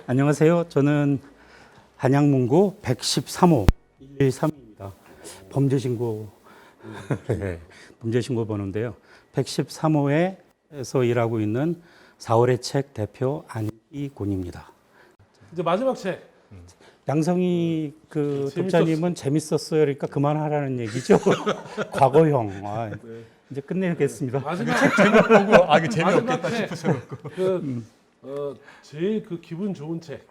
안녕하세요. 저는 한양문고 113호 113입니다. 범죄신고 범죄신고 번호인데요. 113호에서 일하고 있는 4월의 책 대표 안희곤입니다. 이제 마지막 책. 양성희 그 재밌었어. 독자님은 재밌었어요. 그러니까 그만하라는 얘기죠. 과거형. 이제 끝내겠습니다. 마지막 제목 보고 이게 재미없겠다 마지막 책. 싶으셔. 제일 그 기분 좋은 책을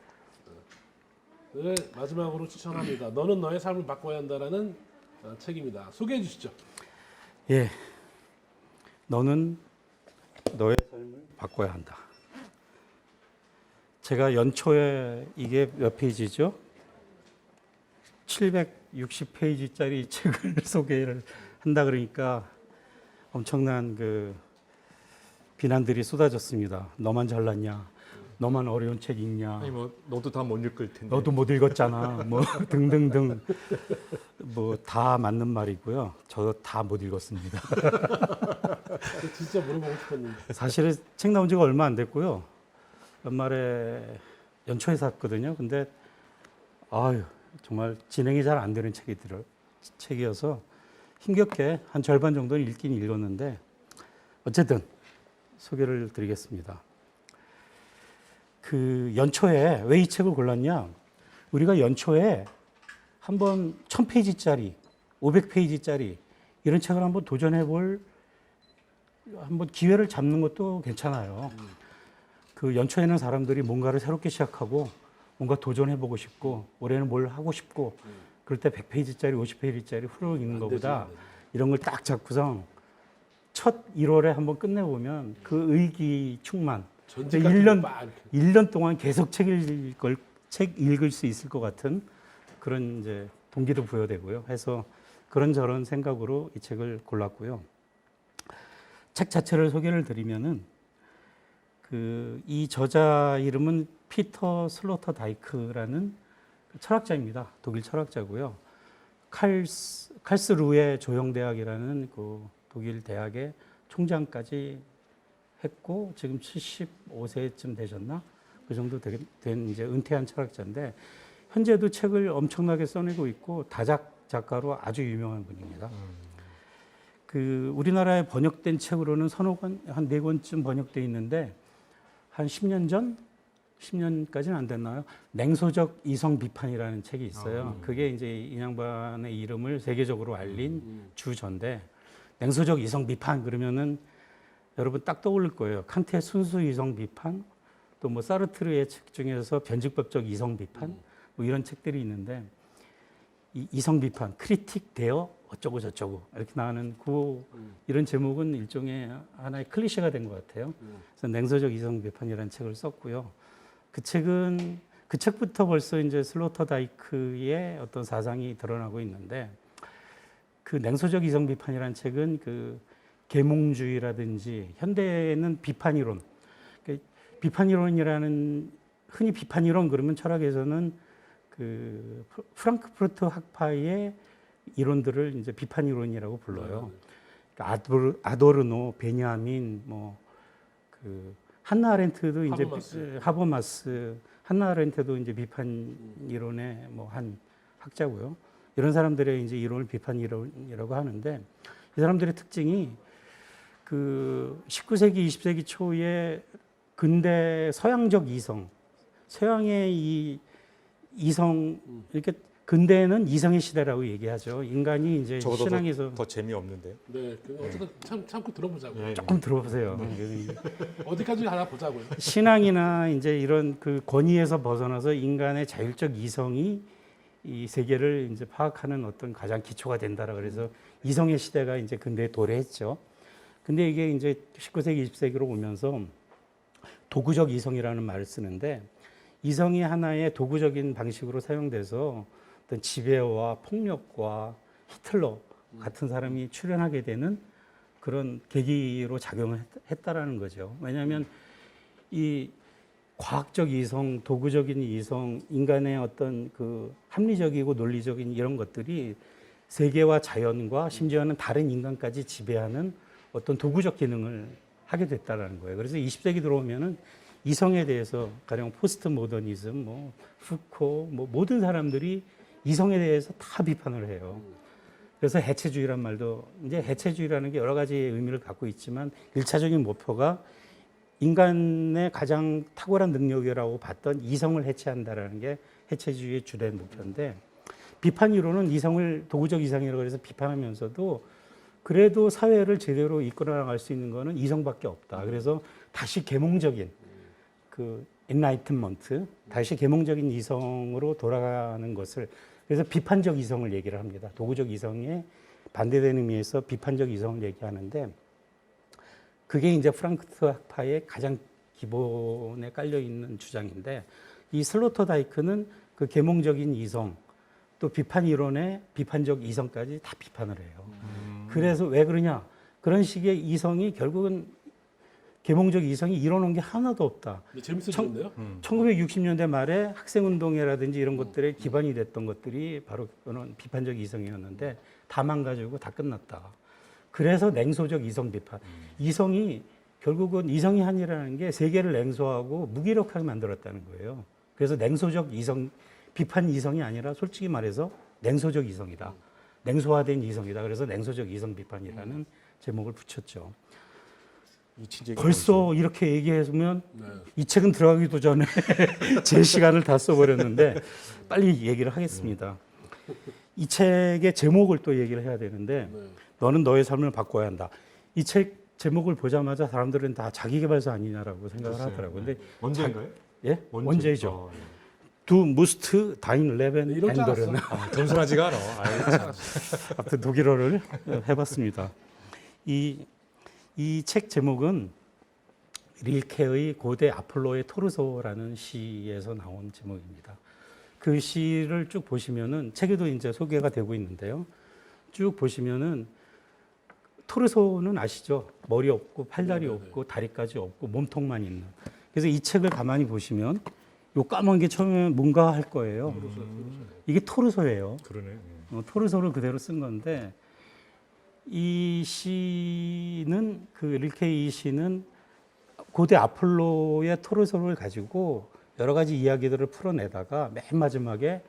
마지막으로 추천합니다. 너는 너의 삶을 바꿔야 한다라는 책입니다. 소개해 주시죠. 예. 너는 너의 삶을 바꿔야 한다. 제가 연초에 이게 몇 페이지죠? 760페이지짜리 책을 소개를 한다 그러니까 엄청난 그 비난들이 쏟아졌습니다. 너만 잘났냐? 너만 어려운 책 읽냐? 아니 뭐 너도 다 못 읽을 텐데. 너도 못 읽었잖아. 뭐 등등등 뭐 다 맞는 말이고요. 저 다 못 읽었습니다. 진짜 물어보고 싶었는데. 사실은 책 나온 지가 얼마 안 됐고요. 연말에 연초에 샀거든요. 근데 아유 정말 진행이 잘 안 되는 책이어서 힘겹게 한 절반 정도는 읽긴 읽었는데 어쨌든 소개를 드리겠습니다. 그 연초에 왜 이 책을 골랐냐? 우리가 연초에 한번 1000페이지짜리, 500페이지짜리 이런 책을 한번 도전해 볼 한번 기회를 잡는 것도 괜찮아요. 그 연초에는 사람들이 뭔가를 새롭게 시작하고 뭔가 도전해 보고 싶고 올해는 뭘 하고 싶고 그럴 때 100페이지짜리, 50페이지짜리 후루룩 읽는 것보다 이런 걸 딱 잡고서 첫 1월에 한번 끝내보면 그 의기충만 1년 동안 계속 책 읽을 수 있을 것 같은 그런 이제 동기도 부여되고요. 해서 그런저런 생각으로 이 책을 골랐고요. 책 자체를 소개를 드리면은 이 저자 이름은 피터 슬로터다이크라는 철학자입니다. 독일 철학자고요. 칼스루해 조형대학이라는 그 독일 대학의 총장까지 했고 지금 75세쯤 되셨나? 그 정도 된 이제 은퇴한 철학자인데 현재도 책을 엄청나게 써내고 있고 다작 작가로 아주 유명한 분입니다. 우리나라에 번역된 책으로는 서너 권, 한 4권쯤 번역돼 있는데 한 10년 전? 10년까지는 안 됐나요? 냉소적 이성 비판이라는 책이 있어요. 그게 이제 이 양반의 이름을 세계적으로 알린 주저인데 냉소적 이성 비판 그러면은 여러분 딱 떠오를 거예요. 칸트의 순수 이성 비판, 또 뭐 사르트르의 책 중에서 변증법적 이성 비판, 뭐 이런 책들이 있는데 이 이성 비판, 크리틱 대어 어쩌고 저쩌고 이렇게 나오는 이런 제목은 일종의 하나의 클리셰가 된 것 같아요. 그래서 냉소적 이성 비판이라는 책을 썼고요. 그 책부터 벌써 이제 슬로터다이크의 어떤 사상이 드러나고 있는데 그 냉소적 이성 비판이라는 책은 그 계몽주의라든지 현대에는 비판이론, 비판이론이라는 흔히 비판이론 그러면 철학에서는 그 프랑크푸르트 학파의 이론들을 이제 비판이론이라고 불러요. 그러니까 아도르노, 베냐민, 한나 아렌트도 이제 하버마스, 한나 아렌트도 이제 비판 이론의 한 학자고요. 이런 사람들의 이제 이론을 비판 이론이라고 하는데 이 사람들의 특징이 그 19세기, 20세기 초에 근대 서양적 이성, 서양의 이 이성 이렇게 근대에는 이성의 시대라고 얘기하죠. 인간이 이제 신앙에서 더 재미없는데요. 네, 어쨌든 참고 들어보자고요. 조금 들어보세요. 어디까지 하나 보자고요. 신앙이나 이제 이런 그 권위에서 벗어나서 인간의 자율적 이성이 이 세계를 이제 파악하는 어떤 가장 기초가 된다라 그래서 이성의 시대가 이제 근대에 도래했죠. 근데 이게 이제 19세기, 20세기로 오면서 도구적 이성이라는 말을 쓰는데 이성이 하나의 도구적인 방식으로 사용돼서 어떤 지배와 폭력과 히틀러 같은 사람이 출현하게 되는 그런 계기로 작용을 했다라는 거죠. 왜냐하면 이 과학적 이성, 도구적인 이성, 인간의 어떤 그 합리적이고 논리적인 이런 것들이 세계와 자연과 심지어는 다른 인간까지 지배하는 어떤 도구적 기능을 하게 됐다라는 거예요. 그래서 20세기 들어오면은 이성에 대해서 가령 포스트 모더니즘, 뭐 푸코, 뭐 모든 사람들이 이성에 대해서 다 비판을 해요. 그래서 해체주의란 말도 이제 해체주의라는 게 여러 가지 의미를 갖고 있지만 일차적인 목표가 인간의 가장 탁월한 능력이라고 봤던 이성을 해체한다라는 게 해체주의의 주된 목표인데 비판 이론은 이성을 도구적 이성이라고 해서 비판하면서도 그래도 사회를 제대로 이끌어 나갈 수 있는 거는 이성밖에 없다. 그래서 다시 계몽적인 그 엔라이튼먼트, 다시 계몽적인 이성으로 돌아가는 것을 그래서 비판적 이성을 얘기를 합니다. 도구적 이성에 반대되는 의미에서 비판적 이성을 얘기하는데 그게 이제 프랑크푸르트 학파의 가장 기본에 깔려 있는 주장인데 이 슬로터다이크는 그 계몽적인 이성 또 비판 이론의 비판적 이성까지 다 비판을 해요. 그래서 왜 그러냐? 그런 식의 이성이 결국은 계몽적 이성이 이뤄놓은 게 하나도 없다. 재밌으시는데요? 1960년대 말에 학생운동회라든지 이런 것들의 기반이 됐던 것들이 바로 그런 비판적 이성이었는데 다 망가지고 다 끝났다. 그래서 냉소적 이성 비판. 이성이 결국은 이성이 한이라는 게 세계를 냉소하고 무기력하게 만들었다는 거예요. 그래서 냉소적 이성, 비판 이성이 아니라 솔직히 말해서 냉소적 이성이다. 냉소화된 이성이다. 그래서 냉소적 이성 비판이라는 제목을 붙였죠. 벌써 이렇게 얘기해주면 이 책은 들어가기도 전에 제 시간을 다 써버렸는데 빨리 얘기를 하겠습니다. 이 책의 제목을 또 얘기를 해야 되는데 너는 너의 삶을 바꿔야 한다. 이 책 제목을 보자마자 사람들은 다 자기계발서 아니냐라고 생각을 하더라고요. 근데 원제인가요? 예? 원제죠. 네. Du musst dein Leben 이럴 줄 ändern. 겸손하지가 않아. 아무튼 독일어를 해봤습니다. 이 책 제목은 릴케의 고대 아폴로의 토르소라는 시에서 나온 제목입니다. 그 시를 쭉 보시면은 책에도 이제 소개가 되고 있는데요. 쭉 보시면은 토르소는 아시죠? 머리 없고 팔다리 없고 다리까지 없고 몸통만 있는. 그래서 이 책을 가만히 보시면 요 까만 게 처음에 뭔가 할 거예요. 이게 토르소예요. 그러네. 토르소를 그대로 쓴 건데 이 시는 그 릴케 이 시는 고대 아폴로의 토르소를 가지고 여러 가지 이야기들을 풀어내다가 맨 마지막에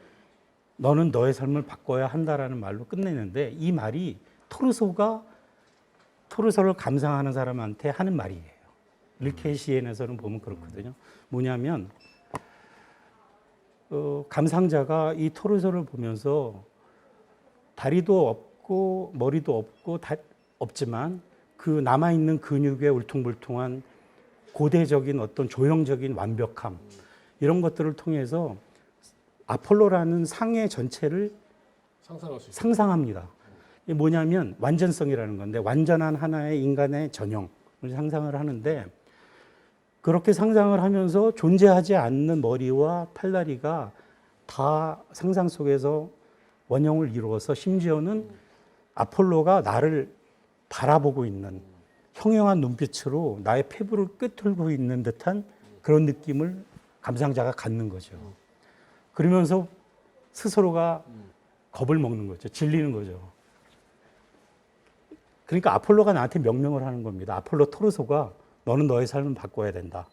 너는 너의 삶을 바꿔야 한다라는 말로 끝내는데 이 말이 토르소를 감상하는 사람한테 하는 말이에요. 릴케 시엔에서는 보면 그렇거든요. 뭐냐면 감상자가 이 토르소를 보면서 다리도 없고 머리도 없고 없지만 그 남아있는 근육의 울퉁불퉁한 고대적인 어떤 조형적인 완벽함 이런 것들을 통해서 아폴로라는 상의 전체를 상상합니다. 이게 뭐냐면 완전성이라는 건데 완전한 하나의 인간의 전형을 상상을 하는데 그렇게 상상을 하면서 존재하지 않는 머리와 팔다리가 다 상상 속에서 원형을 이루어서 심지어는 아폴로가 나를 바라보고 있는 형형한 눈빛으로 나의 폐부를 꿰뚫고 있는 듯한 그런 느낌을 감상자가 갖는 거죠. 그러면서 스스로가 겁을 먹는 거죠. 질리는 거죠. 그러니까 아폴로가 나한테 명령을 하는 겁니다. 아폴로 토르소가 너는 너의 삶을 바꿔야 된다.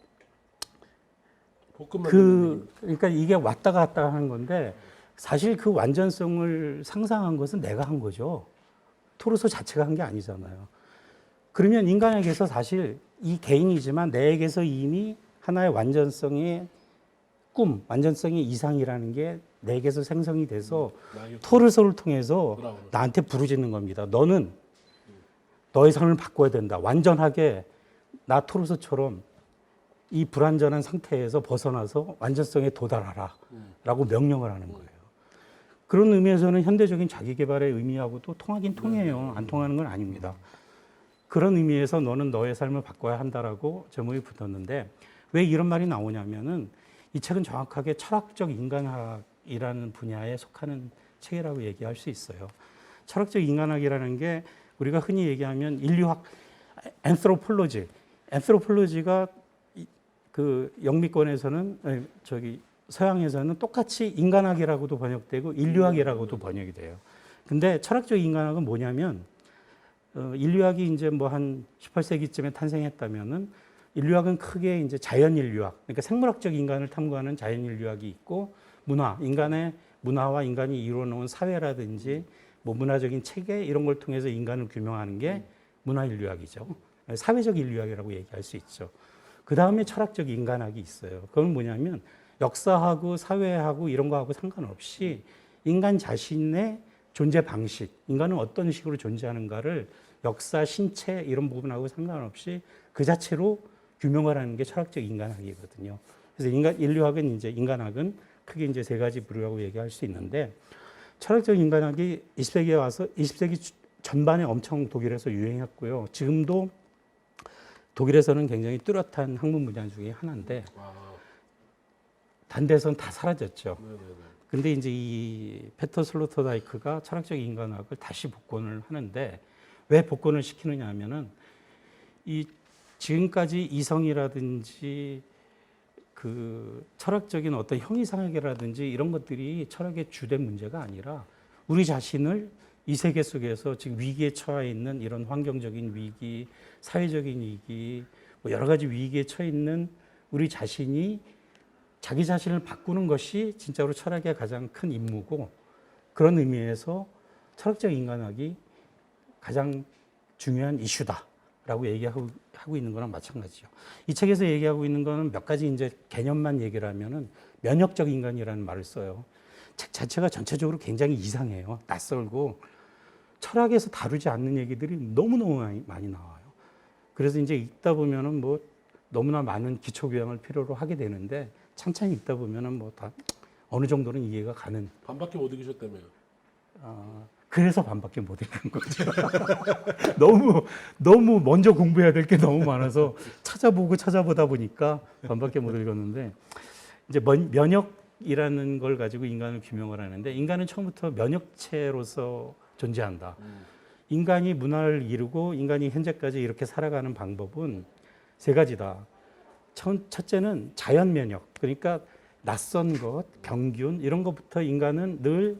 그러니까 이게 왔다 갔다 하는 건데 사실 그 완전성을 상상한 것은 내가 한 거죠. 토르소 자체가 한 게 아니잖아요. 그러면 인간에게서 사실 이 개인이지만 내에게서 이미 하나의 완전성의 꿈, 완전성의 이상이라는 게 내게서 생성이 돼서 토르소를 통해서 나한테 부르짖는 겁니다. 너는 너의 삶을 바꿔야 된다. 완전하게 나 토르소처럼 이 불완전한 상태에서 벗어나서 완전성에 도달하라 라고 명령을 하는 거예요. 그런 의미에서는 현대적인 자기개발의 의미하고도 통하긴 통해요. 안 통하는 건 아닙니다. 그런 의미에서 너는 너의 삶을 바꿔야 한다라고 제목이 붙었는데 왜 이런 말이 나오냐면은 이 책은 정확하게 철학적 인간학이라는 분야에 속하는 책이라고 얘기할 수 있어요. 철학적 인간학이라는 게 우리가 흔히 얘기하면 인류학, 앤트로폴로지가 그 영미권에서는 서양에서는 똑같이 인간학이라고도 번역되고 인류학이라고도 번역이 돼요. 근데 철학적 인간학은 뭐냐면 인류학이 이제 뭐 한 18세기쯤에 탄생했다면은 인류학은 크게 이제 자연 인류학, 그러니까 생물학적 인간을 탐구하는 자연 인류학이 있고 문화, 인간의 문화와 인간이 이루어놓은 사회라든지 뭐 문화적인 체계 이런 걸 통해서 인간을 규명하는 게 문화 인류학이죠. 사회적 인류학이라고 얘기할 수 있죠. 그 다음에 철학적 인간학이 있어요. 그건 뭐냐면 역사하고 사회하고 이런 거하고 상관없이 인간 자신의 존재 방식, 인간은 어떤 식으로 존재하는가를 역사, 신체 이런 부분하고 상관없이 그 자체로 규명을 하는 게 철학적 인간학이거든요. 그래서 인류학은 이제 인간학은 크게 이제 세 가지 부류라고 얘기할 수 있는데 철학적 인간학이 20세기에 와서 20세기 전반에 엄청 독일에서 유행했고요. 지금도 독일에서는 굉장히 뚜렷한 학문 분야 중에 하나인데 단 데서는 다 사라졌죠. 근데 이제 이 페터 슬로터다이크가 철학적 인간학을 다시 복권을 하는데 왜 복권을 시키느냐 하면은 이 지금까지 이성이라든지 그 철학적인 어떤 형이상학이라든지 이런 것들이 철학의 주된 문제가 아니라 우리 자신을 이 세계 속에서 지금 위기에 처해 있는 이런 환경적인 위기, 사회적인 위기, 뭐 여러 가지 위기에 처해 있는 우리 자신이 자기 자신을 바꾸는 것이 진짜로 철학의 가장 큰 임무고 그런 의미에서 철학적 인간학이 가장 중요한 이슈다라고 얘기하고 있는 거랑 마찬가지죠. 이 책에서 얘기하고 있는 거는 몇 가지 이제 개념만 얘기를 하면은 면역적 인간이라는 말을 써요. 책 자체가 전체적으로 굉장히 이상해요. 낯설고 철학에서 다루지 않는 얘기들이 너무너무 많이 나와요. 그래서 이제 읽다 보면은 뭐 너무나 많은 기초 교양을 필요로 하게 되는데 찬찬히 읽다 보면은 뭐 다 어느 정도는 이해가 가는. 반밖에 못 이기셨다며요. 그래서 반밖에 못 읽은 거죠. 너무 먼저 공부해야 될 게 너무 많아서 찾아보다 보니까 반밖에 못 읽었는데 이제 면역이라는 걸 가지고 인간을 규명을 하는데 인간은 처음부터 면역체로서 존재한다. 인간이 문화를 이루고 인간이 현재까지 이렇게 살아가는 방법은 세 가지다. 첫째는 자연 면역, 그러니까 낯선 것, 병균 이런 것부터 인간은 늘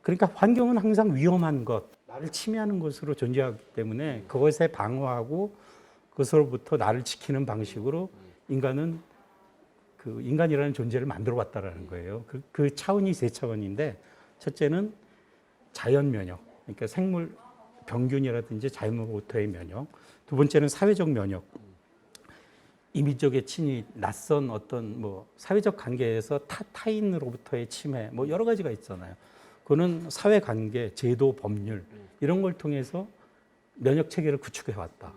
그러니까 환경은 항상 위험한 것, 나를 침해하는 것으로 존재하기 때문에 그것에 방어하고 그것으로부터 나를 지키는 방식으로 인간은 그 인간이라는 존재를 만들어 왔다라는 거예요. 그 차원이 세 차원인데 첫째는 자연 면역, 그러니까 생물 병균이라든지 자연으로부터의 면역. 두 번째는 사회적 면역. 이민족의 침입, 낯선 어떤 뭐 사회적 관계에서 타인으로부터의 침해, 뭐 여러 가지가 있잖아요. 그거는 사회 관계, 제도, 법률 이런 걸 통해서 면역 체계를 구축해 왔다.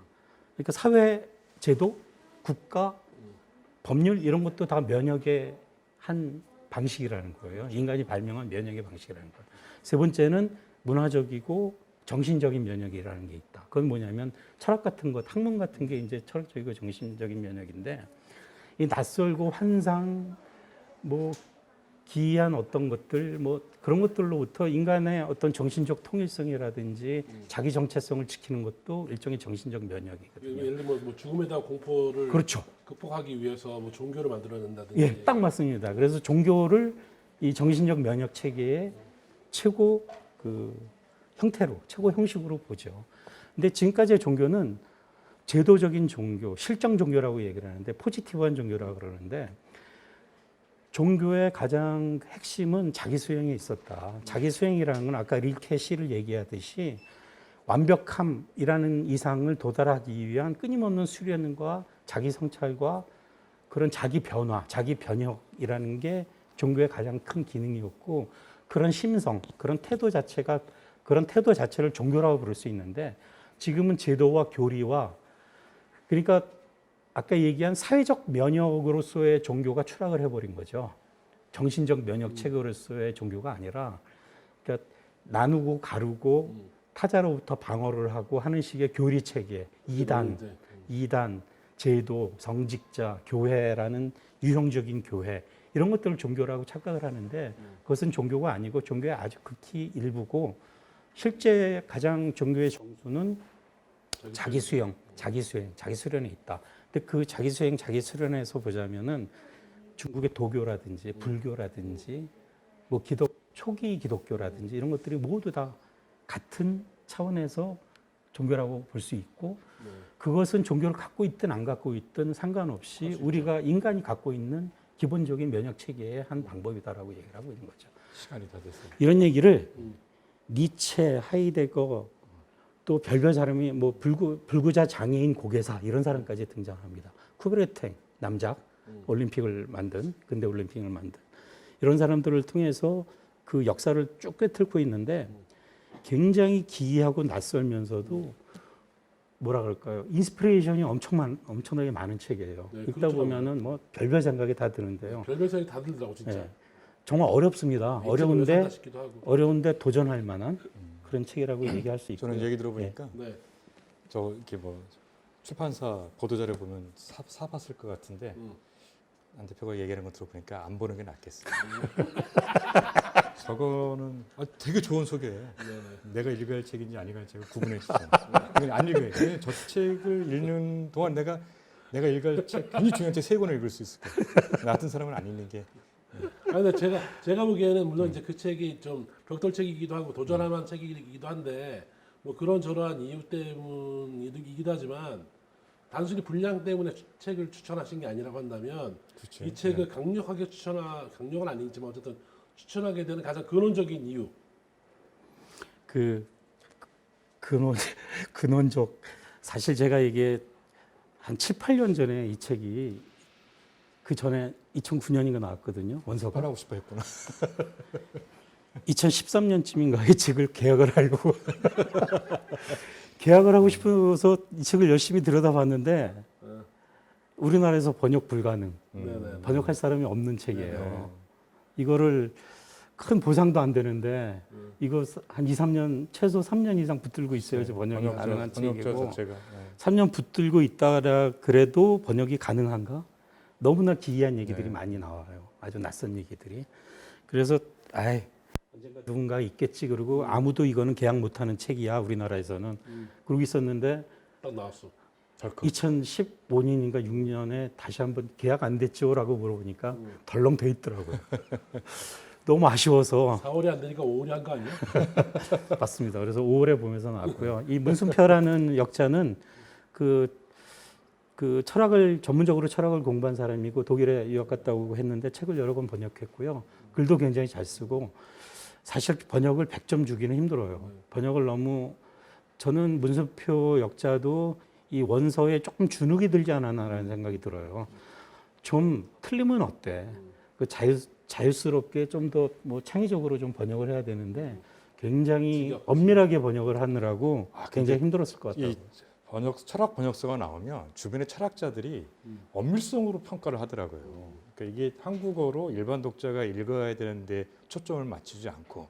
그러니까 사회, 제도, 국가, 법률 이런 것도 다 면역의 한 방식이라는 거예요. 인간이 발명한 면역의 방식이라는 거예요. 세 번째는 문화적이고 정신적인 면역이라는 게 있다. 그건 뭐냐면 철학 같은 것, 학문 같은 게 이제 철학적이고 정신적인 면역인데 이 낯설고 환상, 뭐 기이한 어떤 것들, 뭐 그런 것들로부터 인간의 어떤 정신적 통일성이라든지 자기 정체성을 지키는 것도 일종의 정신적 면역이거든요. 예를 들면 뭐 죽음에 대한 공포를 그렇죠. 극복하기 위해서 뭐 종교를 만들어낸다든지. 예, 딱 맞습니다. 그래서 종교를 이 정신적 면역 체계의 최고 그 형태로, 최고 형식으로 보죠. 근데 지금까지의 종교는 제도적인 종교, 실정 종교라고 얘기를 하는데 포지티브한 종교라고 그러는데 종교의 가장 핵심은 자기 수행에 있었다. 자기 수행이라는 건 아까 릴케 시를 얘기하듯이 완벽함이라는 이상을 도달하기 위한 끊임없는 수련과 자기 성찰과 그런 자기 변화, 자기 변혁이라는 게 종교의 가장 큰 기능이었고 그런 심성, 그런 태도 자체를 종교라고 부를 수 있는데 지금은 제도와 교리와 그러니까 아까 얘기한 사회적 면역으로서의 종교가 추락을 해버린 거죠. 정신적 면역 체계로서의 종교가 아니라 그러니까 나누고 가르고 타자로부터 방어를 하고 하는 식의 교리 체계, 이단, 제도, 성직자, 교회라는 유형적인 교회 이런 것들을 종교라고 착각을 하는데 그것은 종교가 아니고 종교의 아주 극히 일부고 실제 가장 종교의 정수는 자기 수행, 자기 수련에 있다. 근데 그 자기 수행, 자기 수련에서 보자면은 중국의 도교라든지 불교라든지 뭐 초기 기독교라든지 이런 것들이 모두 다 같은 차원에서 종교라고 볼 수 있고 네. 그것은 종교를 갖고 있든 안 갖고 있든 상관없이 우리가 인간이 갖고 있는 기본적인 면역 체계의 한 방법이다라고 얘기를 하고 있는 거죠. 시간이 다 됐어요. 이런 얘기를 음. 니체, 하이데거 또 별별 사람이 뭐 불구자 장애인 고개사 이런 사람까지 등장합니다. 쿠베르탱 남작 올림픽을 만든 근대 올림픽을 만든 이런 사람들을 통해서 그 역사를 쭉 꿰뚫고 있는데 굉장히 기이하고 낯설면서도 뭐라 그럴까요? 인스피레이션이 엄청나게 많은 책이에요. 네, 읽다 그렇죠. 보면은 뭐 별별 생각이 다 드는데요. 별별 생각이 다 들더라고 진짜. 예. 정말 어렵습니다. 왜 싶기도 하고. 어려운데 도전할 만한 그런 책이라고 얘기할 수 있고요. 저는 얘기 들어보니까 네. 저 이렇게 뭐 출판사 보도자료 보면 사봤을 것 같은데 안 대표가 얘기하는 거 들어보니까 안 보는 게 낫겠어요. 저거는 되게 좋은 소개예요. 네네. 내가 읽어야 할 책인지 안 읽어야 할 책을 구분해 주잖아요. 이건 안 읽어요. 왜냐면 저 책을 읽는 동안 내가 읽어야 할 책, 굉장히 중요한 책 3권을 읽을 수 있을 거예요. 나 같은 사람은 안 읽는 게. 아니 근데 제가 보기에는 물론 이제 그 책이 좀 벽돌책이기도 하고 도전할 만한 책이기도 한데 뭐 그런 저러한 이유 때문이기도 하지만 단순히 분량 때문에 책을 추천하신 게 아니라고 한다면 그렇죠. 이 책을 강력하게 강력은 아니지만 어쨌든 추천하게 되는 가장 근원적인 이유. 그 근원적 사실 제가 이게 한 7, 8년 전에 이 책이 그 전에 2009년인가 나왔거든요. 원서가. 하고 싶어 했구나. 2013년쯤인가 이 책을 개혁을 하려고 개혁을 하고 싶어서 이 책을 열심히 들여다봤는데 우리나라에서 번역 불가능. 네네. 번역할 사람이 없는 책이에요. 이거를 큰 보상도 안 되는데 이거 한 2, 3년 최소 3년 이상 붙들고 있어야지 번역이 가능한 책이고 자체가. 3년 붙들고 있다라 그래도 번역이 가능한가? 너무나 기이한 얘기들이 네. 많이 나와요. 아주 낯선 얘기들이. 그래서 언젠가 누군가 있겠지. 그리고 아무도 이거는 계약 못하는 책이야 우리나라에서는. 그러고 있었는데 딱 나왔어. 2015년인가 6년에 다시 한번 계약 안 됐죠라고 물어보니까 덜렁 돼 있더라고요. 너무 아쉬워서 4월이 안 되니까 5월이 한 거 아니야? 맞습니다. 그래서 5월에 보면서 나왔고요. 이 문순표라는 역자는 그 전문적으로 철학을 공부한 사람이고 독일에 유학 갔다 오고 했는데 책을 여러 권 번역했고요. 글도 굉장히 잘 쓰고 사실 번역을 100점 주기는 힘들어요. 번역을 너무 저는 문순표 역자도 이 원서에 조금 주눅이 들지 않았나라는 생각이 들어요. 좀 틀리면 어때? 그 자유스럽게 좀 더 뭐 창의적으로 좀 번역을 해야 되는데 굉장히 엄밀하게 번역을 하느라고 굉장히 힘들었을 것 같아요. 이 철학 번역서가 나오면 주변의 철학자들이 엄밀성으로 평가를 하더라고요. 그러니까 이게 한국어로 일반 독자가 읽어야 되는데 초점을 맞추지 않고,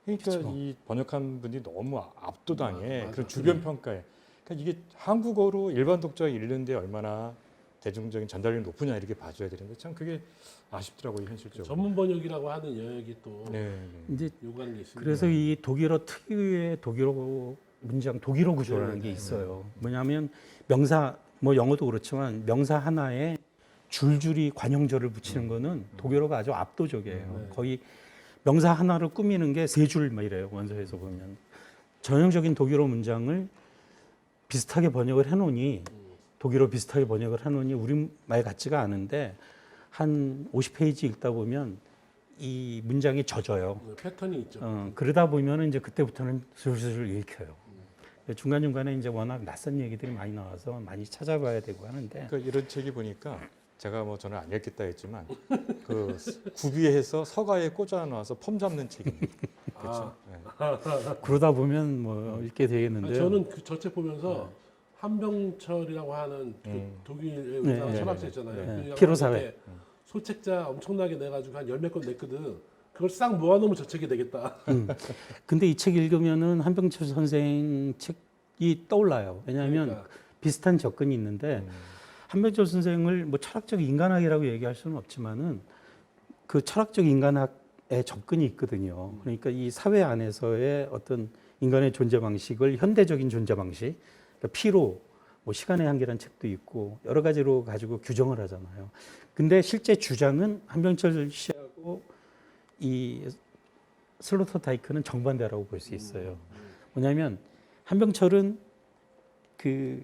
그러니까 그쵸. 이 번역한 분들이 너무 압도당해. 맞아. 그런 주변 평가에. 그러니까 이게 한국어로 일반 독자가 읽는데 얼마나 대중적인 전달력이 높으냐 이렇게 봐줘야 되는데 참 그게 아쉽더라고요 현실적으로. 전문 번역이라고 하는 영역이 또 네. 이제 요구하는 게 있습니다. 그래서 이 독일어 특유의 독일어 문장, 독일어 구조라는 게 네, 있어요. 뭐냐면 명사, 뭐 영어도 그렇지만 명사 하나에 줄줄이 관형절을 붙이는 거는 독일어가 아주 압도적이에요. 네. 거의 명사 하나를 꾸미는 게 3줄 막 이래요. 원서에서 보면. 전형적인 독일어 문장을 비슷하게 번역을 해놓으니 독일어 비슷하게 번역을 해놓으니 우리말 같지가 않은데 한 50페이지 읽다 보면 이 문장이 젖어요. 패턴이 있죠. 그러다 보면 이제 그때부터는 슬슬 읽혀요. 중간중간에 이제 워낙 낯선 얘기들이 많이 나와서 많이 찾아봐야 되고 하는데. 그러니까 이런 책이 보니까 제가 뭐 저는 안 읽겠다 했지만 그 구비해서 서가에 꽂아 놔서 폼 잡는 책입니다. 그렇죠. 네. 그러다 보면 뭐 읽게 되겠는데요. 저는 저 책 보면서 한병철이라고 하는 독일의 의사 철학자 있잖아요. 그 양반한테 피로사회. 소책자 엄청나게 내가지고 한 10몇 권 냈거든. 그걸 싹 모아놓으면 저 책이 되겠다. 근데 이 책 읽으면은 한병철 선생 책이 떠올라요. 왜냐하면 그러니까. 비슷한 접근이 있는데 한병철 선생을 뭐 철학적 인간학이라고 얘기할 수는 없지만은 그 철학적 인간학의 접근이 있거든요. 그러니까 이 사회 안에서의 어떤 인간의 존재 방식을 현대적인 존재 방식, 그러니까 피로, 뭐 시간의 한계라는 책도 있고 여러 가지로 가지고 규정을 하잖아요. 근데 실제 주장은 한병철 씨하고 이 슬로터다이크는 정반대라고 볼 수 있어요. 뭐냐면 한병철은 그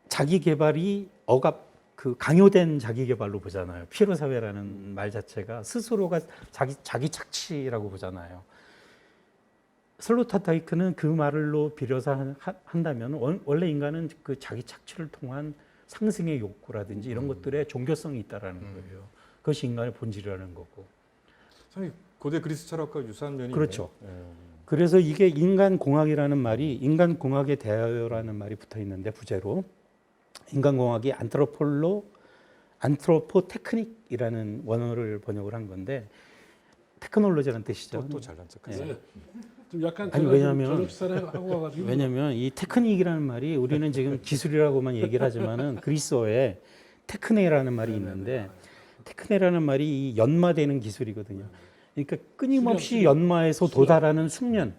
자기 개발이 그 강요된 자기 개발로 보잖아요. 피에로 사회라는 말 자체가 스스로가 자기 착취라고 보잖아요. 슬로타타이크는 그 말로 빌어서 한다면 원래 인간은 그 자기 착취를 통한 상승의 욕구라든지 이런 것들에 종교성이 있다라는 거예요. 그것이 인간의 본질이라는 거고. 선생님 고대 그리스 철학과 유사한 면이 그렇죠. 있네요. 예. 그래서 이게 인간공학이라는 말이 인간공학에 대하여라는 말이 붙어 있는데 부제로 인간공학이 안트로포테크닉이라는 원어를 번역을 한 건데 테크놀로지라는 뜻이죠. 또 잘난 척하세요. 네. 좀 약간 아니, 제가 왜냐면- 저녁 식사를 하고 와가지고 왜냐하면 이 테크닉이라는 말이 우리는 지금 기술이라고만 얘기를 하지만은 그리스어에 테크네라는 말이 있는데 테크네라는 말이 이 연마되는 기술이거든요. 그러니까 끊임없이 수련. 연마해서 도달하는 숙련을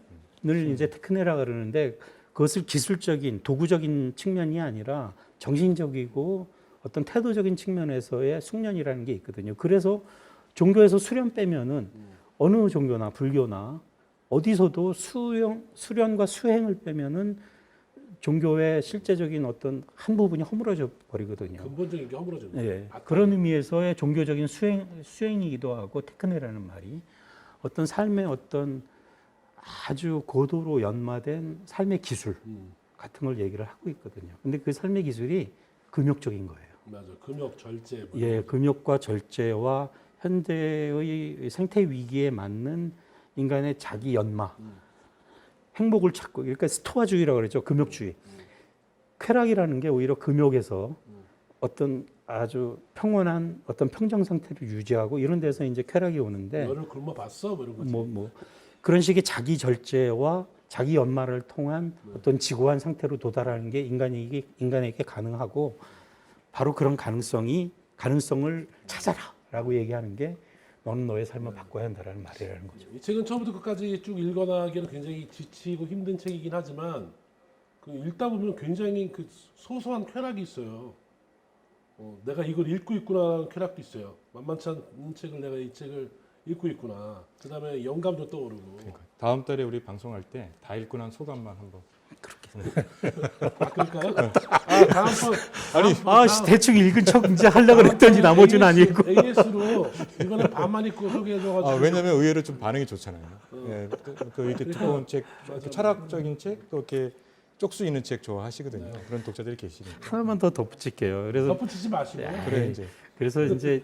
이제 테크네라 그러는데 그것을 기술적인 도구적인 측면이 아니라 정신적이고 어떤 태도적인 측면에서의 숙련이라는 게 있거든요. 그래서 종교에서 수련 빼면은 어느 종교나 불교나 어디서도 수련과 수행을 빼면은 종교의 실제적인 어떤 한 부분이 허물어져 버리거든요. 근본적인 게 허물어졌네. 예, 그런 의미에서의 종교적인 수행이기도 하고 테크네라는 말이 어떤 삶의 어떤 아주 고도로 연마된 삶의 기술 같은 걸 얘기를 하고 있거든요. 근데 그 삶의 기술이 금욕적인 거예요. 맞아. 금욕, 절제. 뭐 예, 금욕과 절제와 현대의 생태 위기에 맞는 인간의 자기 연마, 행복을 찾고, 그러니까 스토아주의라고 그러죠. 금욕주의. 쾌락이라는 게 오히려 금욕에서 어떤 아주 평온한 어떤 평정 상태를 유지하고 이런 데서 이제 쾌락이 오는데 너를 굶어 봤어? 뭐 이런 거지. 뭐 그런 식의 자기 절제와 자기 연마를 통한 어떤 지고한 상태로 도달하는 게 인간에게 가능하고 바로 그런 가능성을 찾아라라고 얘기하는 게 너는 너의 삶을 바꿔야 한다라는 말이라는 거죠. 이 책은 처음부터 끝까지 쭉 읽어나가기에는 굉장히 지치고 힘든 책이긴 하지만 그 읽다 보면 굉장히 그 소소한 쾌락이 있어요. 내가 이걸 읽고 있구나라는 쾌락도 있어요. 만만치 않은 책을 내가 이 책을 읽고 있구나. 그다음에 영감도 떠오르고. 그러니까 다음 달에 우리 방송할 때 다 읽고 난 소감만 한번. 아, 그럴까요? 아, 다음번 대충 읽은 척 이제 하려고 그랬더니 나머지는 안 읽고. AS로 이번에 반만 읽고 소개해줘가지고. 왜냐하면 의외로 좀 반응이 좋잖아요. 예, 또 이렇게 두꺼운 책, 이렇게 철학적인 책, 또 이렇게 쪽수 있는 책 좋아하시거든요. 그런 독자들이 계시니까. 하나만 더 덧붙일게요. 그래서 덧붙이지 마시고. 그래 이제. 그래서 이제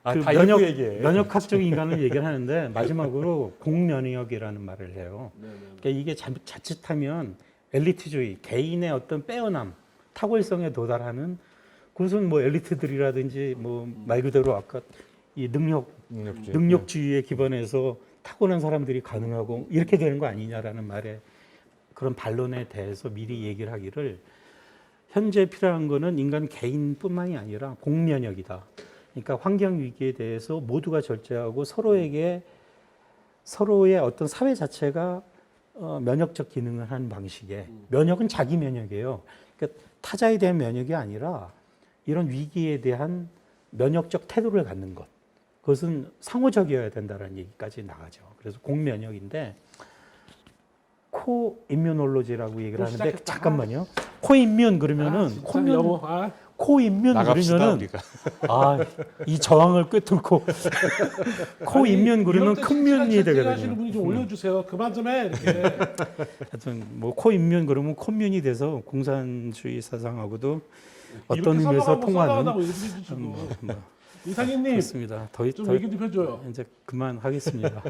그 다 읽고 얘기해. 면역학적 인간을 얘기를 하는데 마지막으로 공면역이라는 말을 해요. 그러니까 이게 자칫하면 엘리트주의, 개인의 어떤 빼어남, 탁월성에 도달하는 그것은 뭐 엘리트들이라든지 뭐 말 그대로 아까 이 능력주의에 기반해서 타고난 사람들이 가능하고 이렇게 되는 거 아니냐라는 말에 그런 반론에 대해서 미리 얘기를 하기를 현재 필요한 거는 인간 개인뿐만이 아니라 공면역이다. 그러니까 환경 위기에 대해서 모두가 절제하고 서로의 어떤 사회 자체가 면역적 기능을 하는 방식에 면역은 자기 면역이에요. 그러니까 타자에 대한 면역이 아니라 이런 위기에 대한 면역적 태도를 갖는 것. 그것은 상호적이어야 된다는 얘기까지 나가죠. 그래서 공면역인데 코임뮤놀로지라고 얘기를 하는데 시작했다. 잠깐만요. 코임뮤 그러면은 코임뮤 나갑시다 그러면은 우리가. 이 저항을 꿰뚫고 코임뮤 그러면 큰면이 하시는 되거든요. 분이 좀 올려주세요. 그만 좀 해. 이렇게. 하여튼 뭐 코임뮤 그러면 콤뮌이 돼서 공산주의 사상하고도 어떤 이렇게 의미에서 통하는 썰어가고 얘기해 주시고. 이상희님 그렇습니다. 좀 얘기 좀 해줘요. 이제 그만하겠습니다.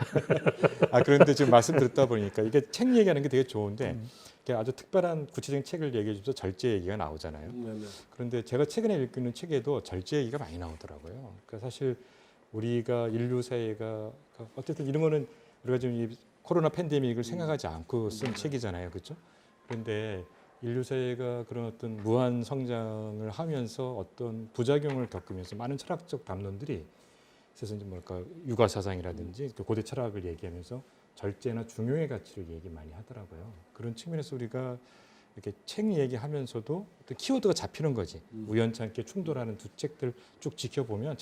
그런데 지금 말씀 듣다 보니까 이게 책 얘기하는 게 되게 좋은데 이게 아주 특별한 구체적인 책을 얘기해 주면서 절제 얘기가 나오잖아요. 네네. 그런데 제가 최근에 읽는 책에도 절제 얘기가 많이 나오더라고요. 그러니까 사실 우리가 인류 사회가 어쨌든 이런 거는 우리가 지금 이 코로나 팬데믹을 생각하지 않고 쓴 책이잖아요, 그렇죠? 그런데 인류 사회가 그런 어떤 무한 성장을 하면서 어떤 부작용을 겪으면서 많은 철학적 담론들이 그래서 이제 뭘까 육아 사상이라든지 고대 철학을 얘기하면서 절제나 중용의 가치를 얘기 많이 하더라고요. 그런 측면에서 우리가 이렇게 책 얘기하면서도 어떤 키워드가 잡히는 거지. 우연찮게 충돌하는 두 책들을 지켜보면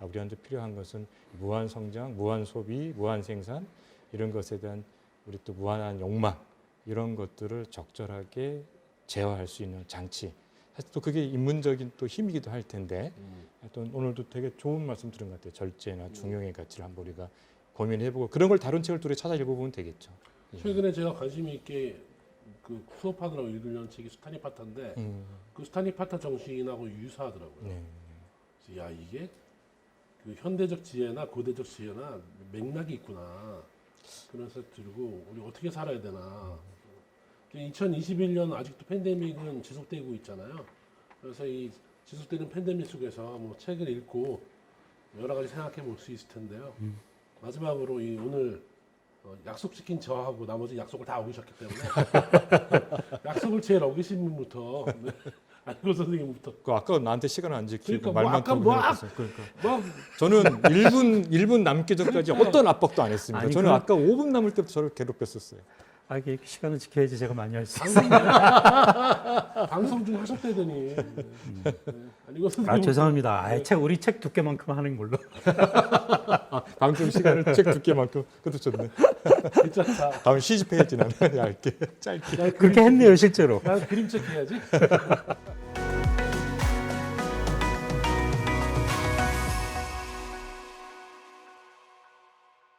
우리한테 필요한 것은 무한 성장, 무한 소비, 무한 생산 이런 것에 대한 우리 또 무한한 욕망 이런 것들을 적절하게 제어할 수 있는 장치. 사실 또 그게 인문적인 또 힘이기도 할 텐데 또 오늘도 되게 좋은 말씀 들은 것 같아요. 절제나 중용의 가치를 한번 우리가 고민해보고 그런 걸 다룬 책을 또 우리 찾아 읽어보면 되겠죠. 예. 최근에 제가 관심 있게 그 수업하느라고 읽으려는 책이 스타니파타인데 그 스타니파타 정신하고 유사하더라고요. 네. 그래서 야 이게 그 현대적 지혜나 고대적 지혜나 맥락이 있구나 그런 생각 들고 우리 어떻게 살아야 되나. 2021년 아직도 팬데믹은 지속되고 있잖아요. 그래서 이 지속되는 팬데믹 속에서 뭐 책을 읽고 여러 가지 생각해 볼 수 있을 텐데요. 마지막으로 이 오늘 약속 지킨 저하고 나머지 약속을 다 어기셨기 때문에 약속을 제일 어기신 분부터 네. 안희고 선생님부터. 그 아까 나한테 시간 안 지키고 그러니까 뭐 말만 아까 타고 뭐 그랬어요. 그러니까. 막 저는 1분 남기 전까지 어떤 압박도 안 했습니다. 아니, 저는 그럼- 아까 5분 남을 때부터 저를 괴롭혔었어요. 아, 이게 시간을 지켜야지 제가 많이 할 수 있어요. 방송 중 하셨다더니 네. 안희고 선생님. 아, 죄송합니다. 아, 우리 책 두께만큼 하는 걸로. 방송 시간을 책 두께만큼 그것도 좋네. 괜찮다. 다음 시집해야지 나는 얇게 짧게. 난 그렇게 했네요, 실제로. 난 그림책 해야지.